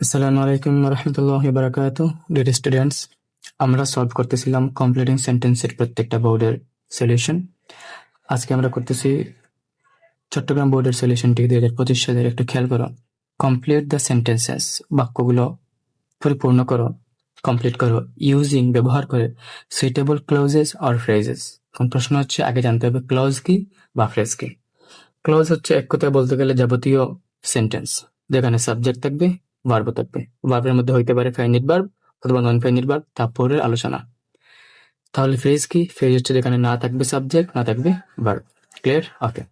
আসসালামু আলাইকুম রহমতুল্লাহ বারাকাতু। ডিয়ার স্টুডেন্টস, আমরা সলভ করতেছিলাম কমপ্লিটিং সেন্টেন্সের প্রত্যেকটা বোর্ডের সলিউশন। আজকে আমরা করতেছি চট্টগ্রাম বোর্ডের সলিউশনটি 2025 সালের। একটু খেয়াল করো। কমপ্লিট দ্য সেন্টেন্সেস, বাক্যগুলো পরিপূর্ণ করো, কমপ্লিট করো ইউজিং, ব্যবহার করে সুইটেবল ক্লোজেস অর ফ্রেজেস। কোন প্রশ্ন হচ্ছে, আগে জানতে হবে ক্লজ কি বা ফ্রেজ কি। ক্লজ হচ্ছে এক কথায় বলতে গেলে যাবতীয় সেন্টেন্স যেখানে সাবজেক্ট থাকবে, ভার্ব থাকবে। ভার্বের মধ্যে হইতে পারে ফাইনিট ভার্ব অথবা নন ফাইনিট ভার্ব, তারপরের আলোচনা। তাহলে ফ্রেজ কি? ফ্রেজ হচ্ছে যেখানে না থাকবে সাবজেক্ট, না থাকবে ভার্ব। ক্লিয়ার? ওকে।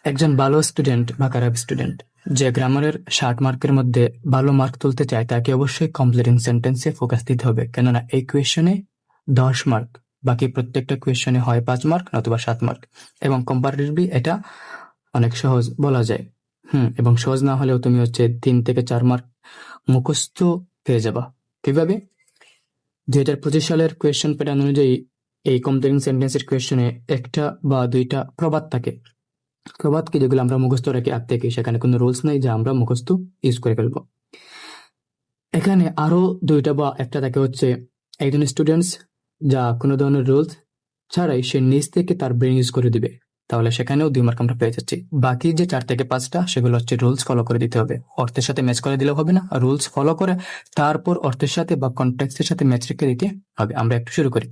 একজন ভালো স্টুডেন্ট বা খারাপ স্টুডেন্ট যে গ্রামারের 60 মার্কের মধ্যে ভালো মার্ক তুলতে চায় তাকে অবশ্যই কমপ্লিটিং সেন্টেন্সে ফোকাস দিতে হবে, কেননা এই কোয়েশনে 10 মার্ক, বাকি প্রত্যেকটা কোয়েশনে হয় 5 মার্ক নতুবা 7 মার্ক, এবং কম্পারেটিভলি এটা অনেক সহজ বলা যায়। এবং সহজ না হলেও তুমি হচ্ছে 3 থেকে 4 মার্ক মুখস্থ পেয়ে যাবা। কিভাবে? 2025 সালের কোয়েশ্চেন প্যাটার্ন অনুযায়ী এই কমপ্লিটিং সেন্টেন্সের কোয়েশ্চনে একটা বা দুইটা প্রবাদ থাকে। প্রবাদ কি? যেগুলো আমরা মুখস্থ রেখে আগ থেকে, সেখানে কোনো রুলস নেই যে আমরা মুখস্থ ইউজ করে ফেলবো। এখানে আরো দুইটা বা একটা থাকে হচ্ছে একজন স্টুডেন্টস যা কোনো ধরনের রুলস ছাড়াই সে নিজ থেকে তার ব্রেন ইউজ করে দিবে, তাহলে সেখানেও 2 মার্ক আমরা পেয়ে যাচ্ছি। বাকি যে 4 থেকে 5টা সেগুলো হচ্ছে রুলস ফলো করে দিতে হবে। অর্থের সাথে ম্যাচ করে দিলেও হবে না, রুলস ফলো করে তারপর অর্থের সাথে বা কনটেক্সটের সাথে ম্যাচ রেখে দিতে হবে। আমরা একটু শুরু করি।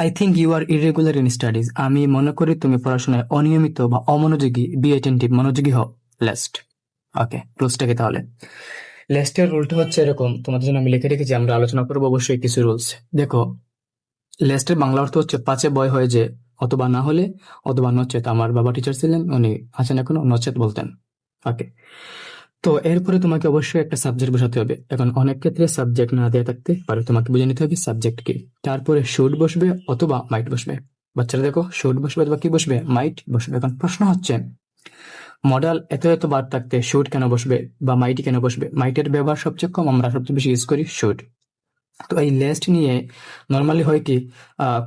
I think you are irregular in studies. আমি মনে করি তুমি পড়াশোনায় অনিয়মিত বা অমনোযোগী। বি অ্যাটেন্টিভ, মনোযোগী হও। লেস্ট। ওকে, রুলসটাকে তাহলে লেস্টের রুলটা হচ্ছে এরকম, তোমাদের জন্য আমি লিখে রেখেছি, আমরা আলোচনা করবো অবশ্যই কিছু রুলস। দেখো, লেস্টের বাংলা অর্থ হচ্ছে পাছে বয় হয়ে যে, অথবা না হলে, অথবা নচেত। আমার বাবা টিচার ছিলেন, উনি আছেন এখনো, নচেত বলতেন। ওকে, তো এরপরে তোমাকে অবশ্যই একটা সাবজেক্ট বসাতে হবে। এখন অনেক ক্ষেত্রে সাবজেক্ট না দেওয়া থাকতে পারে, তোমাকে বুঝে নিতে হবে সাবজেক্ট কি। তারপরে শুড বসবে অথবা মাইট বসবে। বাচ্চারা দেখো, শুড বসবে অথবা কি বসবে? মাইট বসবে। এখন প্রশ্ন হচ্ছে, মডেল এত এত বার থাকতে শুড কেন বসবে বা মাইটি কেন বসবে? মাইটের ব্যবহার সবচেয়ে কম, আমরা সবচেয়ে বেশি ইউজ করি শুড। তো এই লিস্ট নিয়ে নর্মালি হয় কি,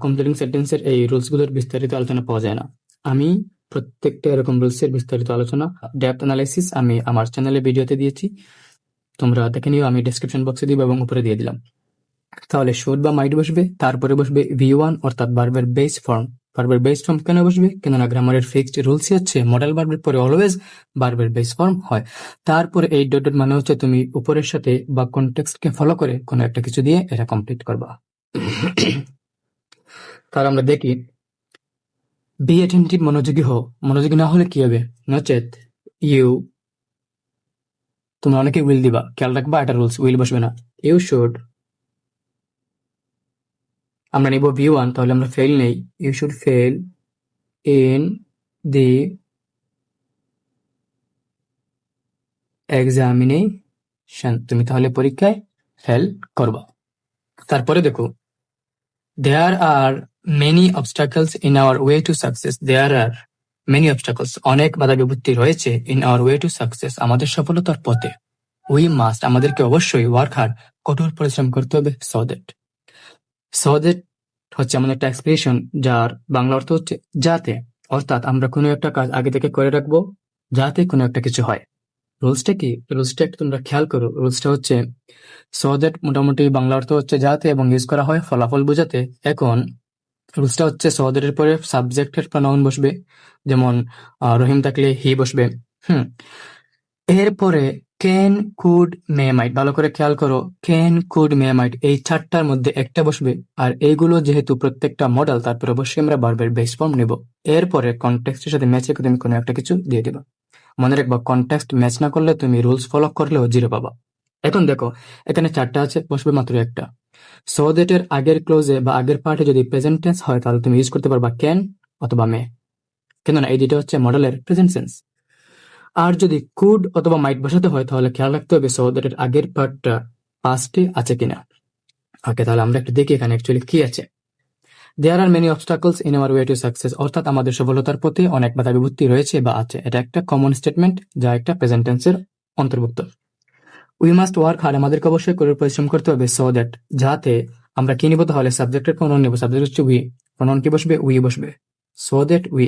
কমপ্লিটিং সেন্টেন্সের এই রুলস গুলোর বিস্তারিত আলোচনা পাওয়া যায় না। আমি প্রত্যেকটা এরকম রুলসের বিস্তারিত আলোচনা, ডেপথ অ্যানালাইসিস আমি আমার চ্যানেলে ভিডিওতে দিয়েছি, তোমরা দেখে নিও। আমি ডেসক্রিপশন বক্সে দিব এবং উপরে দিয়ে দিলাম। তাহলে শুড বা মাইট বসবে, তারপরে বসবে ভি1 অর্থাৎ ভার্বের বেস ফর্ম। ভার্বের বেস ফর্ম কেন বসবে? কেননা গ্রামারের ফিক্সড রুলসই হচ্ছে মডেল ভার্বের পরে অলওয়েজ ভার্বের বেস ফর্ম হয়। তারপরে এই ডট ডট মানে হচ্ছে তুমি উপরের সাথে বা কনটেক্সটকে ফলো করে কোনো একটা কিছু দিয়ে এটা কমপ্লিট করবা। তাহলে আমরা দেখি, বি অ্যাটেন্টিভ, মনোযোগী হও। মনোযোগী না হলে কি হবে? নচেত ইউ, তোমরা অনেকে উইল দিবা, খেয়াল রাখবা এটা রুলস, উইল বসবে না। ইউ শুড, আমরা নিব ভি1, তাহলে আমরা ফেল নেই। You should fail in the examination, তুমি তাহলে পরীক্ষায় ফেল করবা। তারপরে দেখো, there are many obstacles in our way to success. There are many obstacles, অনেক বাধা বিপত্তি রয়েছে, in our way to success, আমাদের সফলতার পথে। উই মাস্ট, আমাদেরকে অবশ্যই, ওয়ার্ক হার্ড, কঠোর পরিশ্রম করতে হবে। সো দ্যাট হচ্ছে এমন একটা এক্সপ্রেশন যার বাংলা অর্থ হচ্ছে যাতে, অর্থাৎ আমরা কোনো একটা কাজ আগে থেকে করে রাখবো যাতে কোনো একটা কিছু হয়। রুলসটা কি? রুলসটা একটু তোমরা খেয়াল করো। রুলসটা হচ্ছে সো দ্যাট, মোটামুটি বাংলা অর্থ হচ্ছে যাতে, এবং ইউজ করা হয় ফলাফল বোঝাতে। এখন রুলসটা হচ্ছে সো দ্যাট এর পরে সাবজেক্টের প্রনাউন বসবে, যেমন রহিম থাকলে হি বসবে। হুম এরপরে ক্যান, কুড, মে, মাইট। ভালো করে খেয়াল করো, ক্যান, কুড, মে, মাইট, এই 4টার মধ্যে একটা বসবে। আর এইগুলো যেহেতু প্রত্যেকটা মডেল, তারপর অবশ্যই আমরা ভার্বের বেস ফর্ম নেব। এরপরে কনটেক্সটের সাথে ম্যাচ রেখে তুমি কোনো একটা কিছু দিয়ে দিবা। মনে রাখবা, কনটেক্সট ম্যাচ না করলে তুমি রুলস ফলো করলেও 0 পাবা। এখন দেখো, এখানে 4টা আছে, বসবে মাত্র একটা। সো দ্যাট এর আগের ক্লোজে বা আগের পার্টে যদি প্রেজেন্ট টেন্স হয় তাহলে তুমি ইউজ করতে পারবা ক্যান অথবা মে, কেননা এই দুটো হচ্ছে মডেলের প্রেজেন্ট টেন্স। আর যদি কুড অথবা মাইট বসাতে হয় তাহলে খেয়াল রাখতে হবে সো দ্যাট এর আগের পার্টটা পাস্টে আছে কিনা। ওকে, তাহলে আমরা একটু দেখি এখানে অ্যাকচুয়ালি কি আছে। There are many obstacles in our way to success, অর্থাৎ আমাদের সফলতার পথে অনেক বাধা বিপত্তি রয়েছে বা আছে। এটা একটা কমন স্টেটমেন্ট যা একটা প্রেজেন্ট টেন্সের অন্তর্ভুক্ত। উই মাস্ট ওয়ার্ক হার্ড, আমাদেরকে অবশ্যই করে পরিশ্রম করতে হবে। সো দ্যাট, যাতে আমরা কি নিব? তাহলে সাবজেক্টের প্রনাউন নেব। সাবজেক্ট হচ্ছে উই, প্রনাউন কি বসবে? উই বসবে। সো দ্যাট উই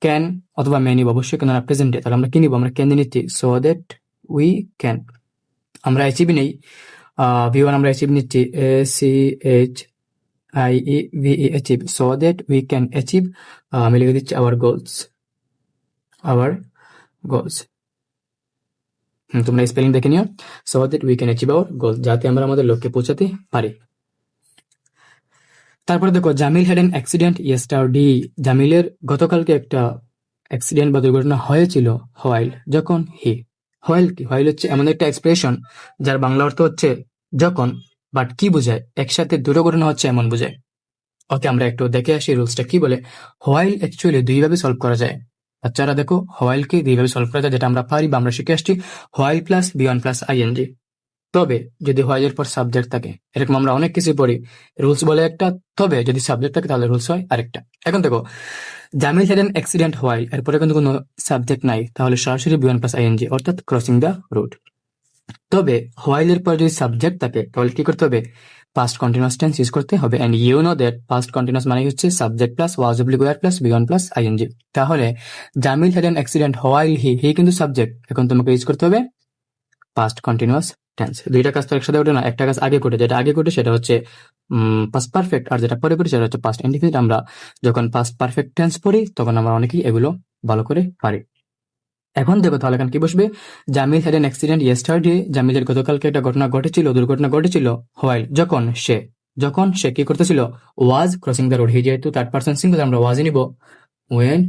ক্যান অথবা মে নিব অবশ্যই, কেননা প্রেজেন্টে। তাহলে আমরা কি নিব? আমরা ক্যান নিচ্ছি। So that we can. আমরা অ্যাচিভ নেই, V1 আমরা অ্যাচিভ নিচ্ছি, ACHIEVE achieve, so that we can achieve, আমি লিখে দিচ্ছি আওয়ার গোলস, আওয়ার গোলস। তোমরা স্পেলিং দেখে নিও, so that we can achieve our goal, যাতে আমরা আমাদের লক্ষ্যে পৌঁছাতে পারি। তারপরে দেখো, Jamil had an accident yesterday. জামিলের গতকালকে একটা অ্যাক্সিডেন্ট বা দুর্ঘটনা হয়েছিল, হোয়াইল, যখন হি। হোয়াইল কি? হোয়াইল হচ্ছে এমন একটা এক্সপ্রেশন যার বাংলা অর্থ হচ্ছে যখন, বাট কি বোঝায়? একসাথে দুটো ঘটনা হচ্ছে এমন বোঝায়। ওকে, আমরা একটু দেখে আসি রুলসটা কি বলে। হোয়াইল অ্যাকচুয়ালি দুইভাবে সলভ করা যায়। বাচ্চারা দেখো, হোয়াইলকে দুইভাবে সলভ করা যায়, যেটা আমরা পারি বা আমরা শিখে আসছি, while plus B1 plus ING. তবে যদি হোয়াইলের পর সাবজেক্ট থাকে, এরকম আমরা অনেক কিছু পড়ি, রুলস বলে একটা, তবে যদি সাবজেক্ট থাকে তাহলে রুলস হয় আরেকটা। এখন দেখো, Jamil had an accident while, এরপরে কিন্তু কোনো সাবজেক্ট নাই, তাহলে সরাসরি B1 প্লাস আইএনজি, অর্থাৎ ক্রসিং দ্য রোড। তবে হোয়াইলের পর যদি সাবজেক্ট থাকে তাহলে কি করতে হবে? পাস্ট কন্টিনিউয়াস টেন্স ইউজ করতে হবে। And you know that past continuous মানে হচ্ছে সাবজেক্ট প্লাস ওয়াজ অবলিকুয়ার প্লাস B1 প্লাস আইএনজি। তাহলে Jamil had an accident while he কিন্তু সাবজেক্ট, এখন তোমাকে ইউজ করতে হবে পাস্ট কন্টিনিউয়াস টেন্স। দুইটা কাজ তো একসাথে ওঠে না, একটা কাজ আগে ঘটে, যেটা আগে ঘটে সেটা হচ্ছে পাস্ট পারফেক্ট, আর যেটা পরে ঘটে সেটা হচ্ছে পাস্ট ইনডিফিনিট। আমরা যখন পাস্ট পারফেক্ট টেন্স পড়ি তখন আমরা অনেকেই এগুলো ভালো করে পারি। এখন দেখো তাহলে এখানে কি বসবে? Jamil had an accident yesterday, জামিলের গতকালকে একটা ঘটনা ঘটেছিল, দুর্ঘটনা ঘটেছিল। হোয়াইল, যখন সে কি করতেছিল? Was crossing the road. হি যেহেতু থার্ড পারসন সিঙ্গুলার, আমরা ওয়াজই নিব। While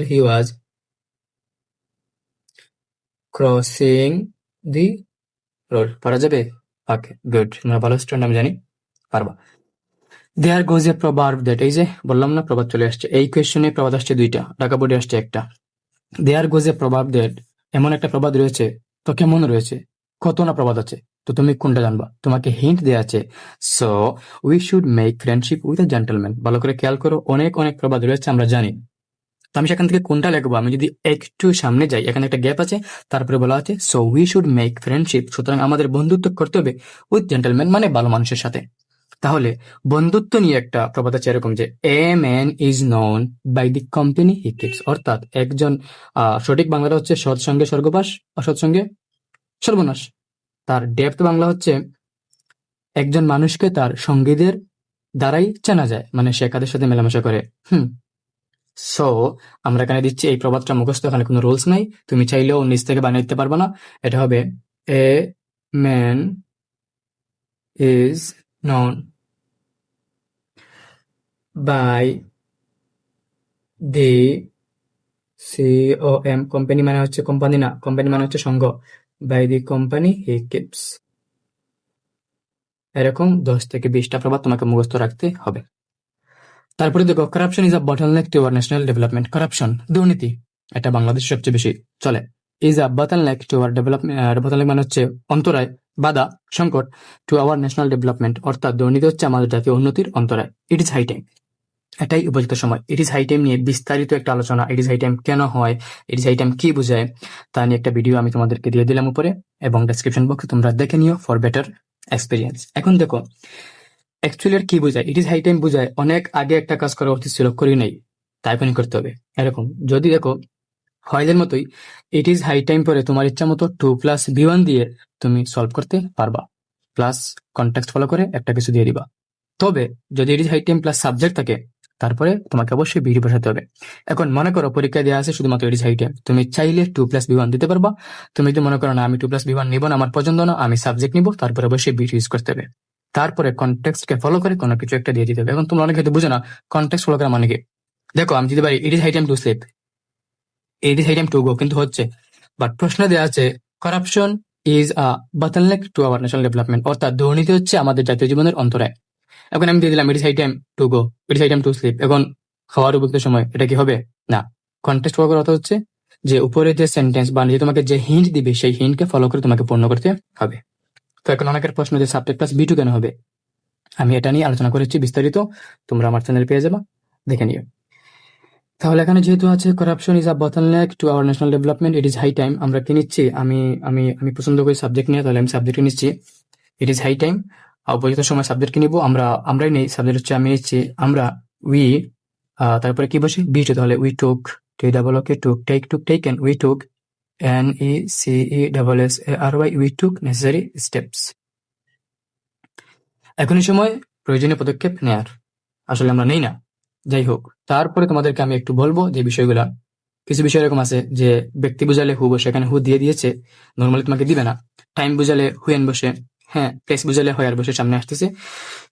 he was crossing the road. পারা যাবে? ওকে, গুড, তোমরা ভালো স্টুডেন্ট, আমি জানি পারবা। দেয়ার গোজ এ প্রবার্ব দ্যাট, এই যে বললাম না প্রবাদ চলে আসছে, এই কোয়েশ্চনে প্রবাদ আসছে দুইটা, ঢাকা বোর্ডে আসছে একটা। দেয়ার গোজ এ প্রবাদ দ্যাট, এমন একটা প্রবাদ রয়েছে, তো কেমন রয়েছে? কত না প্রবাদ আছে, তো তুমি কোনটা জানবা? তোমাকে হিন্ট দেয়া আছে, so we should make friendship with a gentleman. ভালো করে খেয়াল করো, অনেক অনেক প্রবাদ রয়েছে আমরা জানি, তো আমি সেখান থেকে কোনটা লিখবো? আমি যদি একটু সামনে যাই, এখানে একটা গ্যাপ আছে, তারপরে বলা আছে so we should make friendship, সুতরাং আমাদের বন্ধুত্ব করতে হবে উইথ জেন্টলম্যান, মানে ভালো মানুষের সাথে। তাহলে বন্ধুত্ব নিয়ে একটা প্রবাদ আছে এরকম যে, a man is known by the company he keeps, অর্থাৎ একজন, সঠিক বাংলাটা হচ্ছে সৎসঙ্গে স্বর্গবাস, অসৎসঙ্গে সর্বনাশ। তার ডেপথ বাংলা হচ্ছে, একজন মানুষকে তার সঙ্গীদের দ্বারাই চেনা যায়, মানে সে কাদের সাথে মেলামেশা করে। সো আমরা এখানে দিচ্ছি এই প্রবাদটা মুখস্থ, এখানে কোনো রুলস নাই, তুমি চাইলেও নিজ থেকে বানিয়ে দিতে পারবে না। এটা হবে a man is known by the COM, company মানে হচ্ছে কোম্পানি না, কোম্পানি মানে হচ্ছে সঙ্গ, by the company he keeps. এরকম 10 থেকে 20টা প্রবাদ তোমাকে মুখস্থ রাখতে হবে। তারপরে দেখো, corruption is a bottleneck to our national development. Corruption, দুর্নীতি, এটা বাংলাদেশে সবচেয়ে বেশি চলে। Is a bottleneck to hour development, bottleneck মানে হচ্ছে অন্তরায়, বাধা, সংকট, টু আওয়ার ন্যাশনাল ডেভেলপমেন্ট, অর্থাৎ দুর্নীতি হচ্ছে আমাদের জাতীয় উন্নতির অন্তরায়। ইট ইজ হাই টাইম, এটাই উপযুক্ত সময়। ইট ইজ হাই টাইম নিয়ে বিস্তারিত একটা আলোচনা, ইট ইজ হাই টাইম কেন হয়, ইট ইজ হাই টাইম কি বোঝায়, তা নিয়ে একটা ভিডিও আমি তোমাদেরকে দিয়ে দিলাম উপরে, এবং ডেসক্রিপশন বক্সে তোমরা দেখে নিও ফর বেটার এক্সপিরিয়েন্স। এখন দেখো অ্যাকচুয়ালি আর কি বোঝায়? ইট ইজ হাই টাইম বোঝায় অনেক আগে একটা কাজ করা উচিত ছিল, করি নাই, তাই এখনই করতে হবে, এরকম। যদি দেখো হয়লের মতোই ইট ইজ হাই টাইম পরে তোমার ইচ্ছা মতো 2 প্লাস B1 দিয়ে তুমি সলভ করতে পারবা, প্লাস কনটেক্সট ফলো করে একটা কিছু দিয়ে দিবা। তবে যদি it is high time plus subject থাকে, তারপরে তোমাকে অবশ্যই বিডি বসাতে হবে। এখন মনে করো পরীক্ষা দেওয়া আছে শুধুমাত্র ইট ইজ হাই টাইম, তুমি চাইলে 2 প্লাস B1 দিতে পারবা। তুমি যদি মনে করো না আমি 2 প্লাস B1 নিব না, আমার পছন্দ না, আমি সাবজেক্ট নিব, তারপরে অবশ্যই বিডি ইউজ করতে হবে। তারপরে কনটেক্সটকে ফলো করে কোনো কিছু একটা দিয়ে দিতে হবে। এখন তোমরা অনেক হয়তো বুঝো না কনটেক্সট ফলো করা মানে কি। দেখো আমি দিতে পারি it is high time to sleep, it is high time to go, কিন্তু হচ্ছে, বাট প্রশ্নে দেওয়া আছে corruption is a bottleneck to our national development, অর্থাৎ দুর্নীতি হচ্ছে আমাদের জাতীয় জীবনের অন্তরায়। এখন আমি দিয়ে দিলাম it is high time to go, it is high time to sleep, এখন খাওয়ার উপযুক্ত সময়, এটা কি হবে? না। কনটেক্সট ফলো করার অর্থ হচ্ছে যে উপরে যে সেন্টেন্স বা যে তোমাকে যে হিন্ট দিবে সেই হিন্টকে ফলো করে তোমাকে পূর্ণ করতে হবে। তো এখন অনেকের প্রশ্ন যে সাবজেক্ট প্লাস B2 কেন হবে, আমি এটা নিয়ে আলোচনা করেছি বিস্তারিত, তোমরা আমার চ্যানেল পেয়ে যাবা, দেখে নিও। তাহলে এখানে যেহেতু আছে corruption is a bottleneck to our national development, it is high time, আমরা কি নিচ্ছি? আমি আমি আমি পছন্দ করি সাবজেক্ট নিয়ে, তাহলে আমি সাবজেক্ট নিচ্ছি। ইট ইজ হাই টাইম, উপযুক্ত সময় সাবজেক্ট কি নিবো? আমরাই নেই, সাবজেক্ট হচ্ছে আমি নিচ্ছি, আমরা, উই, তারপরে কি বসে B2, তাহলে we took, T-double-O-K, took, take, took, taken, we took NECESSARY, we took necessary steps. এখন এই সময় প্রয়োজনীয় পদক্ষেপ নেয়ার আসলে আমরা নেই না। যাই হোক, তারপরে তোমাদেরকে আমি একটু বলবো যে বিষয়গুলা, কিছু বিষয় এরকম আছে যে ব্যক্তি বুঝালে হু বসে, এখানে হু দিয়ে দিয়েছে, নর্মালি তোমাকে দিবে না। টাইম বুঝালে হুয়েন বসে, হ্যাঁ। প্লেস বুঝালে হয়ার বসে সামনে আসতেছে।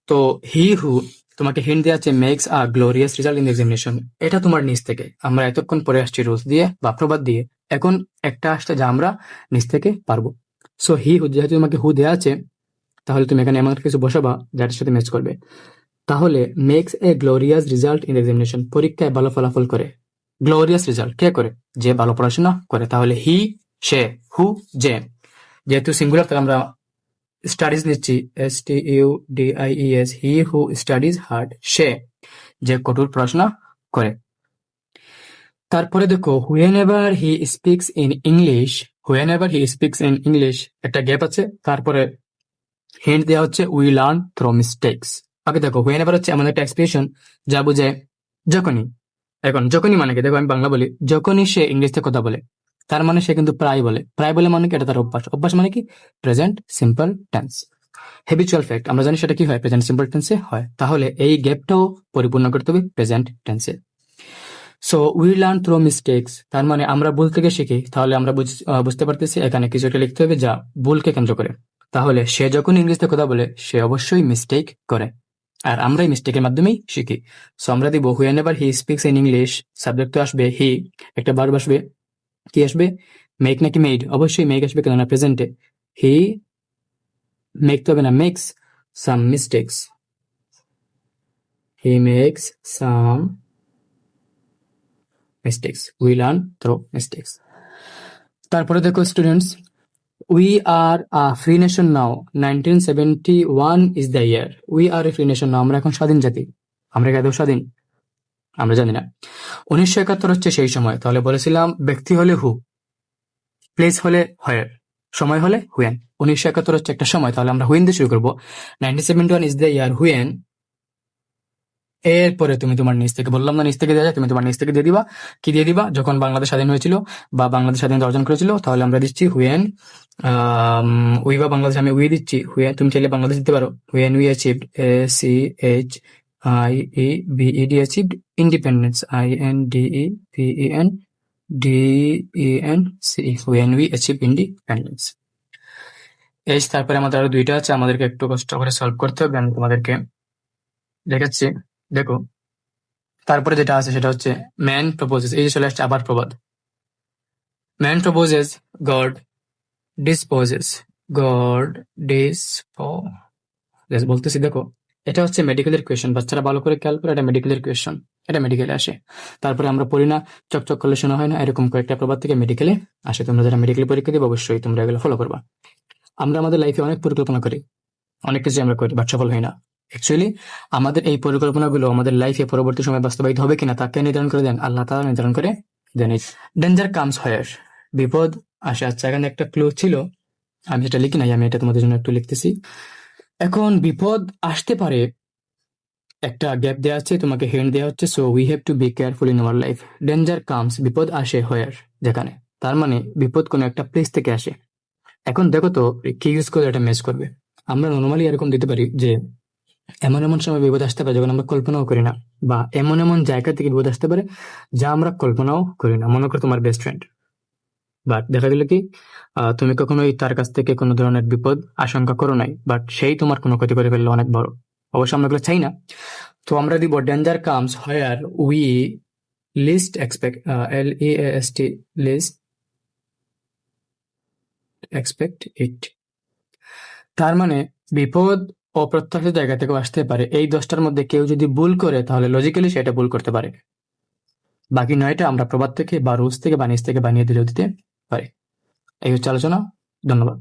তো হি হু তোমাকে হিন্ট দেওয়া আছে makes a glorious result in examination, এটা তোমার নিজ থেকে। আমরা এতক্ষণ পরে আসছি রুলস দিয়ে বা প্রবাদ দিয়ে, এখন একটা আসছে যা আমরা নিজ থেকে পারবো। সো হি হু, যেহেতু তোমাকে হু দেওয়া আছে, তাহলে তুমি এখানে এমন কিছু বসাবা যার সাথে ম্যাচ করবে। তাহলে makes a glorious result in examination, পরীক্ষায় ভালো ফলাফল করে। গ্লোরিয়াস রেজাল্ট কে করে? যে ভালো পড়াশোনা করে। তাহলে হি, সে, হু, যে। যেহেতু সিঙ্গুলার, তাহলে আমরা স্টাডিজ নিচ্ছি, STUDIES, he who studies hard, সে যে কঠোর পড়াশোনা করে। তারপরে দেখো whenever he speaks in English, whenever he speaks in English, একটা গ্যাপ আছে। তারপরে হিন্ট দেওয়া হচ্ছে উই লার্ন থ্রু মিস্টেক্স। আগে দেখো হুয়েনেভার হচ্ছে এমন একটা এক্সপ্রেশন যা বোঝায় যখনই। এখন যখনই মানে কি, দেখো আমি বাংলা বলি, যখনই সে ইংলিশে কথা বলে, তার মানে সে কিন্তু প্রায় বলে। প্রায় বলে মানে কি, এটা তার অভ্যাস। অভ্যাস মানে কি, present simple tense. Habitual fact, আমরা জানি সেটা কি হয়, প্রেজেন্ট সিম্পল টেন্সে হয়। তাহলে এই গ্যাপটাও পরিপূর্ণ করতে হবে প্রেজেন্ট টেন্সে। So we learn through mistakes, তার মানে আমরা ভুল থেকে শিখি। তাহলে আমরা বুঝতে পারতেছি এখানে কিছু একটা লিখতে হবে যা ভুলকে কেন্দ্র করে। তাহলে সে যখন ইংরেজিতে কথা বলে, সে অবশ্যই মিস্টেক করে, আর আমরা এই মিস্টেকের মাধ্যমেই শিখি। সো আমরা দিব whenever he speaks in English, subject তো আসবে হি, একটা ভার্ব আসবে, কি আসবে, মেক নাকি মেড? অবশ্যই মেক আসবে, কেননা প্রেজেন্টে। হি মেক তো হবে না, makes some mistakes, he makes some mistakes, we learn through mistakes. তারপরে দেখো students, we are a free nation now, 1971 is the year. We are a free nation now, আমরা এখন স্বাধীন জাতি। আমরা কি আদৌ স্বাধীন? আমরা জানি না। 1971 হচ্ছে সেই সময়। তাহলে বলেছিলাম ব্যক্তি হলে হু, প্লেস হলে হোয়ার, সময় হলে হুয়েন। 1971 হচ্ছে একটা সময়, তাহলে আমরা হুয়েন দিয়ে শুরু করবো। 1971 ইজ দ্য ইয়ার হুয়েন, এরপরে তুমি তোমার নিজ থেকে, বললাম না নিজ থেকে দেওয়া যায়, তুমি তোমার নিজ থেকে দিয়ে দিবা। কি দিয়ে দিবা? যখন বাংলাদেশ স্বাধীন হয়েছিল বা বাংলাদেশ স্বাধীনতা অর্জন করেছিল, তাহলে আমরা দিচ্ছি হুয়েন। উই বা বাংলাদেশ, আমি উই দিচ্ছি, হুয়েন, তুমি চাইলে বাংলাদেশ দিতে পারো। When we achieved, ACHIEVED, achieved independence, INDEPENDENCE, when we achieve independence. তারপরে আমাদের আরো দুইটা আছে, আমাদেরকে একটু কষ্ট করে সলভ করতে হবে, আমি তোমাদেরকে দেখাচ্ছি। দেখো তারপরে যেটা আছে সেটা হচ্ছে ম্যান প্রপোজেস, এই যে চলে আসছে আবার প্রবাদ। Man proposes, god disposes, god disposes বলতেছি। দেখো এটা হচ্ছে মেডিকেলের কোয়েশ্চেন, বাচ্চারা ভালো করে খেয়াল করে, এটা মেডিকেলের কোয়েশ্চেন, এটা মেডিকেলে আসে। তারপরে আমরা পড়ি না, চকচক করলে শোনা হয় না, এরকম কয়েকটা প্রবাদ থেকে মেডিকেলে আসে। তোমরা যারা মেডিকেল পরীক্ষা দিবে অবশ্যই তোমরা এগুলো ফলো করবা। আমরা আমাদের লাইফে অনেক পরিকল্পনা করি, অনেক কিছু আমরা করি, বাট সফল হয় না। অ্যাকচুয়ালি আমাদের এই পরিকল্পনাগুলো আমাদের লাইফে পরবর্তী সময় বাস্তবায়িত হবে কিনা তা কে নির্ধারণ করে দেন? আল্লাহ তাআলা নির্ধারণ করে দেন। ডেঞ্জার কামস হোয়ার, বিপদ আসে। আচ্ছা, এখানে একটা ক্লু ছিল, আমি সেটা লিখি নাই, আমি এটা তোমাদের জন্য একটু লিখতেছি। এখন বিপদ আসতে পারে, একটা গ্যাপ দেওয়া আছে, তোমাকে হিন্ট দেওয়া হচ্ছে। So we have to be careful in our life. Danger comes, বিপদ আসে, হোয়ার, যেখানে। তার মানে বিপদ কোনো একটা প্লেস থেকে আসে। এখন দেখো তো কি ইউজ করে এটা ম্যাচ করবে। আমরা নর্মালি এরকম দিতে পারি যে এমন এমন সময় বিপদ আসতে পারে যখন আমরা কল্পনাও করি না, বা এমন এমন জায়গা থেকে বিপদ আসতে পারে যা আমরা কল্পনাও করি না। মনে করো তোমার বেস্ট ফ্রেন্ড, বাট দেখা গেল কি তুমি কখনোই তার কাছ থেকে কোনো ধরনের বিপদ আশঙ্কা করো নাই, বাট সেই তোমার কোনো ক্ষতি করে ফেললো অনেক বড়। অবশ্য আমরা এগুলো চাই না। তো আমরা দিব danger comes where we least expect, LEAST, least expect it. তার মানে বিপদ অপ্রত্যাশিত জায়গা থেকেও আসতে পারে। এই 10টার মধ্যে কেউ যদি ভুল করে, তাহলে লজিক্যালি সেটা ভুল করতে পারে। বাকি 9টা আমরা প্রবাদ থেকে বা রুলস থেকে বা নিজ থেকে বানিয়ে দিলেও দিতে পারি। এই হচ্ছে আলোচনা। ধন্যবাদ।